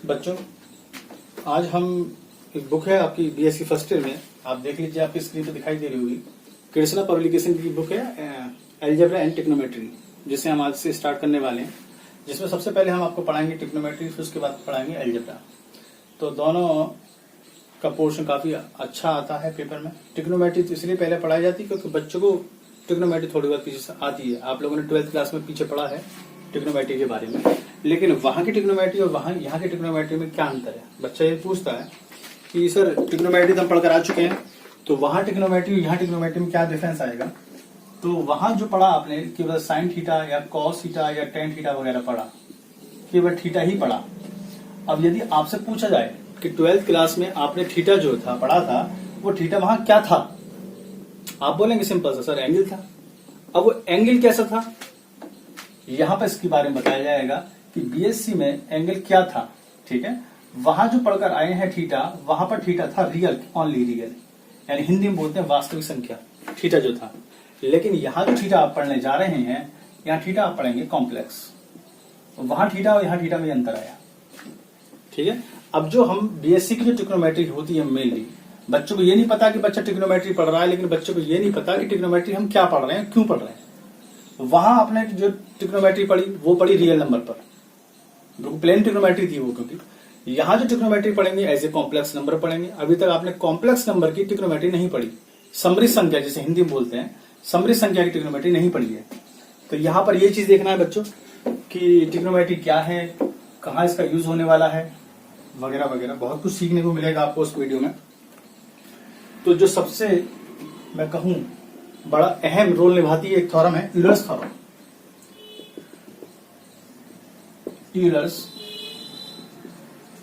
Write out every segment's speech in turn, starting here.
बच्चों, आज हम एक बुक है आपकी बीएससी फर्स्ट ईयर में, आप देख लीजिए, आपकी स्क्रीन पे दिखाई दे रही होगी। कृष्णा पब्लिकेशन की बुक है एलजेब्रा एंड टिक्नोमेट्री, जिसे हम आज से स्टार्ट करने वाले हैं। जिसमें सबसे पहले हम आपको पढ़ाएंगे टिक्नोमेट्री, फिर उसके बाद पढ़ाएंगे एलजेब्रा। तो दोनों का पोर्शन काफी अच्छा आता है पेपर में। टिक्नोमेट्री तो इसलिए पहले पढ़ाई जाती है क्योंकि बच्चों को टिक्नोमेट्री थोड़ी बहुत पीछे से आती है। आप लोगों ने 12th क्लास में पीछे पढ़ा है टिक्नोमेट्री के बारे में, लेकिन वहां की टिक्नोमेट्री और यहाँ की टिक्नोमेट्री में क्या अंतर है। बच्चा ये पूछता है कि सर टिक्नोमेट्री तो हम पढ़कर आ चुके हैं, तो वहां टिक्नोमेट्री यहाँ टिक्नोमेट्री में क्या डिफरेंस आएगा। तो वहां जो पढ़ा आपने केवल साइन थीटा या कॉस थीटा या टेन थीटा वगैरह पढ़ा, केवल थीटा ही पढ़ा। अब यदि आपसे पूछा जाए कि 12th क्लास में आपने थीटा जो था पढ़ा था, वो थीटा वहां क्या था, आप बोलेंगे सिंपल सा सर एंगल था। अब वो एंगल कैसा था, यहां पर इसके बारे में बताया जाएगा कि बीएससी में एंगल क्या था। ठीक है, वहां जो पढ़कर आए हैं थीटा, वहां पर थीटा था रियल, ओनली रियल, यानी हिंदी में बोलते हैं वास्तविक संख्या, थीटा जो था। लेकिन यहां जो थीटा आप पढ़ने जा रहे हैं, यहाँ थीटा आप पढ़ेंगे कॉम्प्लेक्स। वहां थीटा और यहाँ थीटा में अंतर आया। ठीक है, अब जो हम बीएससी की जो टिक्नोमेट्री होती है मेनली, बच्चों को ये नहीं पता कि बच्चा टिक्नोमेट्री पढ़ रहा है, लेकिन बच्चों को ये नहीं पता कि टिक्नोमेट्री हम क्या पढ़ रहे हैं, क्यों पढ़ रहे हैं। वहां आपने जो टिक्नोमेट्री पढ़ी वो पढ़ी रियल नंबर पर, प्लेन टिक्नोमेट्री थी वो, क्योंकि यहां जो टिक्नोमेट्री पढ़ेंगे एज ए कॉम्प्लेक्स नंबर पढ़ेंगे। अभी तक आपने कॉम्प्लेक्स नंबर की टिक्नोमेट्री नहीं पढ़ी, समृद्ध संख्या जिसे हिंदी में बोलते हैं, समृद्ध संख्या की टिक्नोमेट्री नहीं पढ़ी है। तो यहां पर ये चीज देखना है बच्चों कि टिक्नोमेट्री क्या है, कहाँ इसका यूज होने वाला है, वगैरह वगैरह। बहुत कुछ सीखने को मिलेगा आपको उस वीडियो में। तो जो सबसे मैं कहूं बड़ा अहम रोल निभाती है एक थ्योरम है यूलर्स थ्योरम। Euler's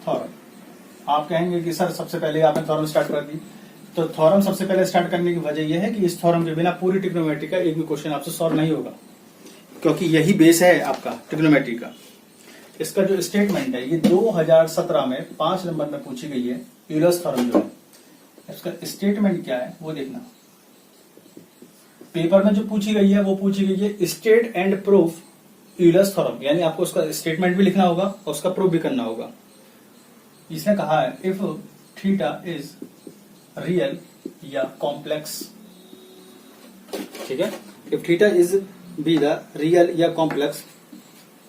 theorem. आप कहेंगे कि सर सबसे पहले आपने थ्योरम स्टार्ट कर दी, तो थ्योरम सबसे पहले स्टार्ट करने की वजह यह है कि इस थ्योरम के बिना पूरी टिक्नोमेट्री का एक भी क्वेश्चन आपसे सॉल्व नहीं होगा, क्योंकि यही बेस है आपका टिक्नोमेट्री का। इसका जो स्टेटमेंट है ये 2017 में 5 नंबर में पूछी गई है। यूलर्स थ्योरम जो है, इसका स्टेटमेंट क्या है वो देखना। पेपर में जो पूछी गई है वो पूछी गई है state and proof Euler's theorem, यानी आपको उसका स्टेटमेंट भी लिखना होगा और उसका प्रूफ भी करना होगा। इसने कहा है इफ थीटा इज रियल या कॉम्प्लेक्स, ठीक है, if theta is be the real या कॉम्प्लेक्स,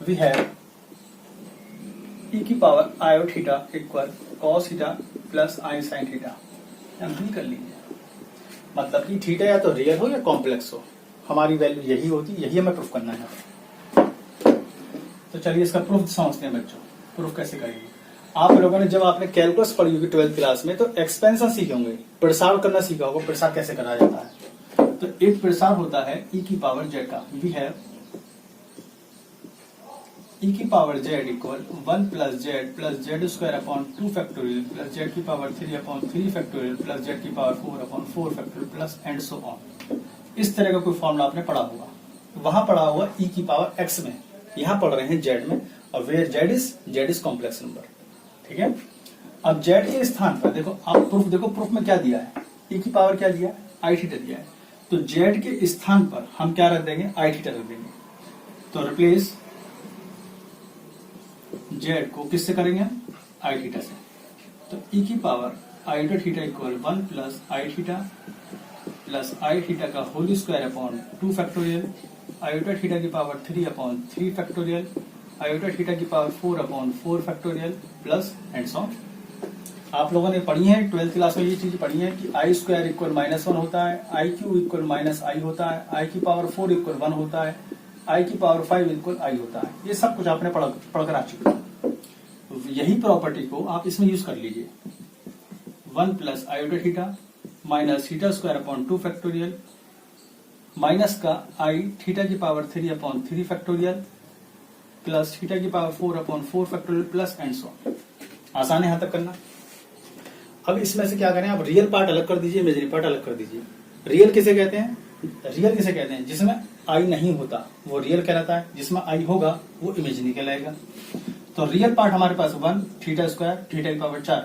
वी हैव e की power i theta equal cos theta plus i sin theta. हम भी कर लीजिए, मतलब कि थीटा या तो रियल हो या कॉम्प्लेक्स हो, हमारी वैल्यू यही होती, यही हमें प्रूफ करना है। तो चलिए इसका प्रूफ समझते हैं बच्चों। प्रूफ कैसे करेंगे, आप लोगों ने जब आपने कैलकुलस पढ़ी होगी 12th क्लास में, तो एक्सपेंशन सीखे होंगे, प्रसार करना सीखा होगा, प्रसार कैसे कराया जाता है। तो एक प्रसार होता है e की पावर z का, वी हैव e की power z equal 1 plus z square upon 2 factorial plus z की power 3 upon 3 factorial plus z की power 4 upon 4 factorial plus and so on. इस तरह का कोई फॉर्मूला आपने पढ़ा होगा, वहां पढ़ा हुआ e की पावर x में, यहां पढ़ रहे हैं z में, और where z is complex number. ठीक है, अब z के स्थान पर देखो, आप प्रूफ देखो, प्रूफ में क्या दिया है, e की पावर क्या दिया है, i थीटा दिया है। तो z के स्थान पर हम क्या रख देंगे, i थीटा रख देंगे। तो रिप्लेस z को किससे करेंगे, i थीटा से। तो e की power i theta equal 1 plus i theta का whole square upon 2 factorial, i theta की power 3 upon 3 factorial, i theta की power 4 upon 4 factorial plus and so on. आप लोगों ने पढ़ी है 12th क्लास में ये चीज पढ़ी है कि आई स्क्वायर इक्वल -1 होता है, आई क्यू इक्वल -i होता है, आई की पावर 4 इक्वल 1 होता है, आई की पावर 5 इक्वल i होता है। ये सब कुछ आपने पढ़कर आ चुके हैं। यही प्रॉपर्टी को आप इसमें यूज कर लीजिए। 1 plus i theta minus theta square upon 2 factorial minus का i थीटा की power 3 upon 3 factorial plus theta की power 4 upon 4 factorial plus and so on. आसान है यहां तक करना। अब इसमें से क्या करें, आप रियल पार्ट अलग कर दीजिए, इमेजिनरी पार्ट अलग कर दीजिए। रियल किसे कहते हैं, रियल किसे कहते हैं, जिसमें आई नहीं होता वो रियल कहलाता है, जिसमें आई होगा वो इमेजिनरी कहलाएगा। तो रियल पार्ट हमारे पास 1 थीटा स्क्वायर थीटा की पावर 4,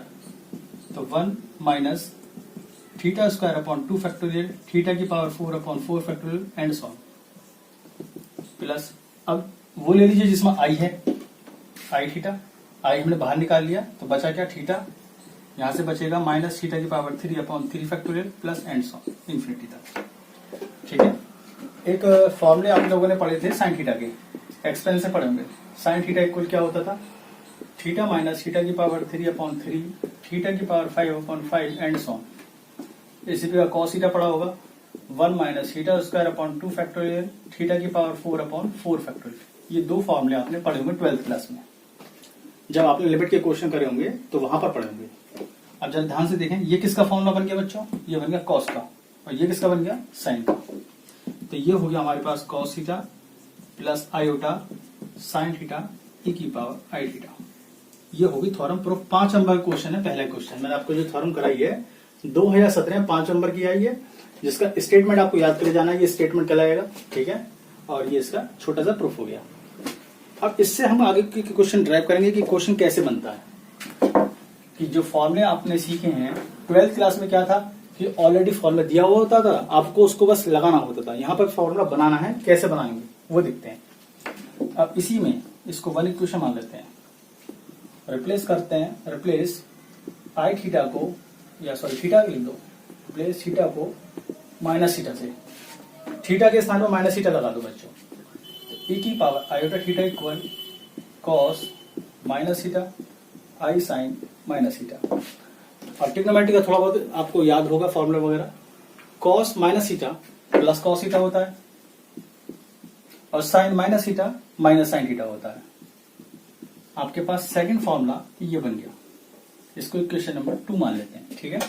तो 1 minus theta square upon 2 factorial theta की power 4 upon 4 factorial and so on plus, अब वो ले लीजिए जिसमें आई है, आई थीटा आई हमने बाहर निकाल लिया तो बचा क्या, थीटा। यहां से बचेगा माइनस थीटा की power 3/3 factorial plus and so infinity तक। ठीक है। एक फॉर्मूले आप लोगों ने पढ़े थे साइन थीटा के, एक्सपेंस से पढ़े होंगे। साइन थीटा इक्वल क्या होता था, थीटा माइनस थीटा की पावर 3/3 थीटा की पावर 5/5 एंड सो। इसी प्रकार कॉस थीटा पढ़ा होगा 1 minus theta square upon 2 factorial theta की पावर 4/4 फैक्टोरियल। ये दो फॉर्मूले आपने पढ़े होंगे 12th क्लास में, जब आपने लिमिट के क्वेश्चन करे होंगे तो वहां पर पढ़े होंगे। अब जरा ध्यान से देखें, ये किसका फॉर्मूला बन गया बच्चों, ये बन गया कॉस का, और ये किसका बन गया, साइन का। तो ये हो गया हमारे पास cos theta plus iota sine theta e की पावर आई थीटा। ये होगी थ्योरम प्रूफ। 5 नंबर क्वेश्चन है, पहला क्वेश्चन। मैंने आपको जो थ्योरम कराई है 2017 में 5 नंबर की आई है, जिसका स्टेटमेंट आपको याद कर जाना है, ये स्टेटमेंट कहलाएगा। ठीक है, और ये इसका छोटा सा प्रूफ हो गया। अब इससे हम आगे के क्वेश्चन ड्राइव करेंगे कि क्वेश्चन कैसे बनता है। कि जो फॉर्मूले आपने सीखे हैं 12th क्लास में क्या था कि ऑलरेडी फॉर्मूला दिया हुआ होता था, आपको उसको बस लगाना होता था। यहाँ पर फॉर्मूला बनाना है, कैसे बनाएंगे वो देखते हैं। अब इसी में इसको 1 इक्वेशन मान लेते हैं, रिप्लेस करते हैं। रिप्लेस आई थीटा को, या सॉरी थीटा लिख दो, रिप्लेस थीटा को माइनस थीटा से, थीटा के स्थान पर माइनस थीटा लगा दो बच्चों। ई की power iota theta equal cos minus theta i sine minus theta. और ट्रिग्नोमेट्री का थोड़ा बहुत आपको याद होगा फॉर्मूला वगैरह। Cos minus theta plus cos theta होता है, और sine minus theta minus sine theta होता है। आपके पास सेकंड फॉर्मूला ये बन गया, इसको इक्वेशन नंबर 2 मान लेते हैं। ठीक है,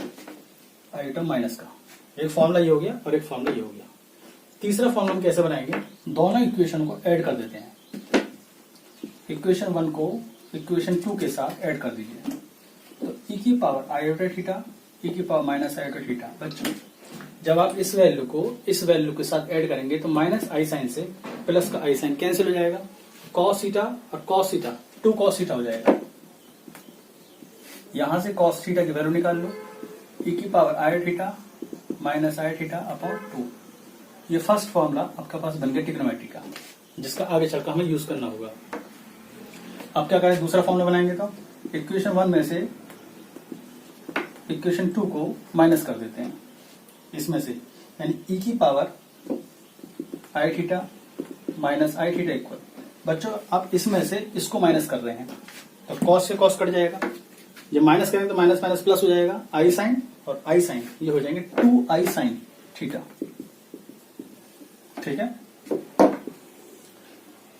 आयोटा माइनस का एक फॉर्मूला ये हो गया और एक फॉर्मूला ये हो गया। तीसरा फॉर्मूला हम कैसे बनाएंगे, दोनों इक्वेशन को ऐड कर देते हैं। इक्वेशन 1 को इक्वेशन 2 के साथ ऐड कर दीजिए। तो ई की पावर आयोटा थीटा ई की पावर माइनस आयोटा थीटा। बच्चों जब आप इस वैल्यू के साथ ऐड करेंगे तो माइनस आई साइन से प्लस का आई साइन कैंसिल हो जाएगा, कॉस थीटा और कॉस थीटा 2 कॉस थीटा हो जाएगा। यहां से कॉस थीटा की वैल्यू निकाल लो, ई की पावर आई थीटा माइनस आई थीटा अपॉन 2। ये फर्स्ट फॉर्मूला आपके पास बन गया ट्रिग्नोमेट्री का, जिसका आगे चलकर हमें यूज करना होगा। अब क्या करें, दूसरा फॉर्मूला बनाएंगे तो इक्वेशन 1 में से इक्वेशन 2 को माइनस कर देते हैं इसमें से, यानी ई की पावर आई थीटा माइनस आई थीटा इक्वल। बच्चों अब इसमें से इसको माइनस कर रहे हैं तो कॉस से कॉस कट जाएगा, जब माइनस करेंगे तो माइनस माइनस प्लस हो जाएगा, आई साइन और आई साइन ये हो जाएंगे 2 आई साइन थीटा। ठीक है,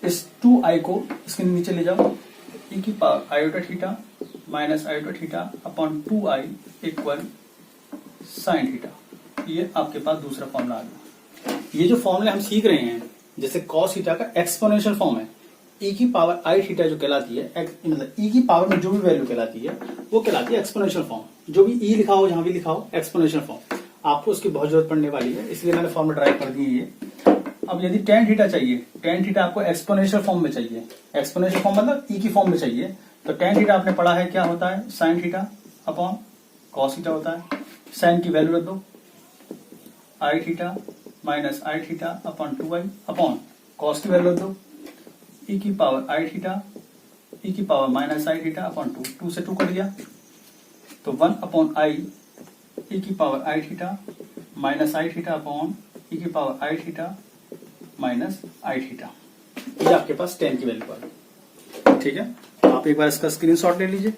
इस 2 आई को इसके नीचे ले जाओ, ई की power iota theta minus iota theta upon 2 I equal sine theta. ये आपके पास दूसरा फॉर्मूला आ गया। ये जो फॉर्मूले हम सीख रहे हैं, जैसे कॉस थीटा का एक्सपोनेंशियल फॉर्म है, ई की पावर आई थीटा जो कहलाती है, मतलब ई की पावर में जो भी वैल्यू कहलाती है वो कहलाती है एक्सपोनेंशियल फॉर्म। जो भी ई लिखा हो, जहां भी लिखा हो एक्सपोनेंशियल फॉर्म, आपको उसकी बहुत जरूरत पड़ने वाली है, इसलिए मैंने फॉर्मूला ड्राइव कर दिए ये। अब यदि tan थीटा चाहिए, tan थीटा आपको एक्सपोनेंशियल फॉर्म में चाहिए, एक्सपोनेंशियल फॉर्म मतलब ई की फॉर्म में चाहिए, तो tan थीटा आपने पढ़ा है क्या होता है, sine theta upon cos theta होता है। साइन की वैल्यू रख दो, आई थीटा माइनस आई थीटा अपॉन 2 आई अपॉन कॉस की वैल्यू रख दो, ई की पावर आई थीटा ई की पावर माइनस आई थीटा अपॉन 2 से 2 कट गया तो 1 अपॉन आई ई की पावर आई थीटा माइनस आई थीटा अपॉन ई की पावर आई थीटा माइनस आई थीटा। ये आपके पास tan की वैल्यू आ गई। ठीक है, आप एक बार इसका स्क्रीनशॉट ले लीजिए।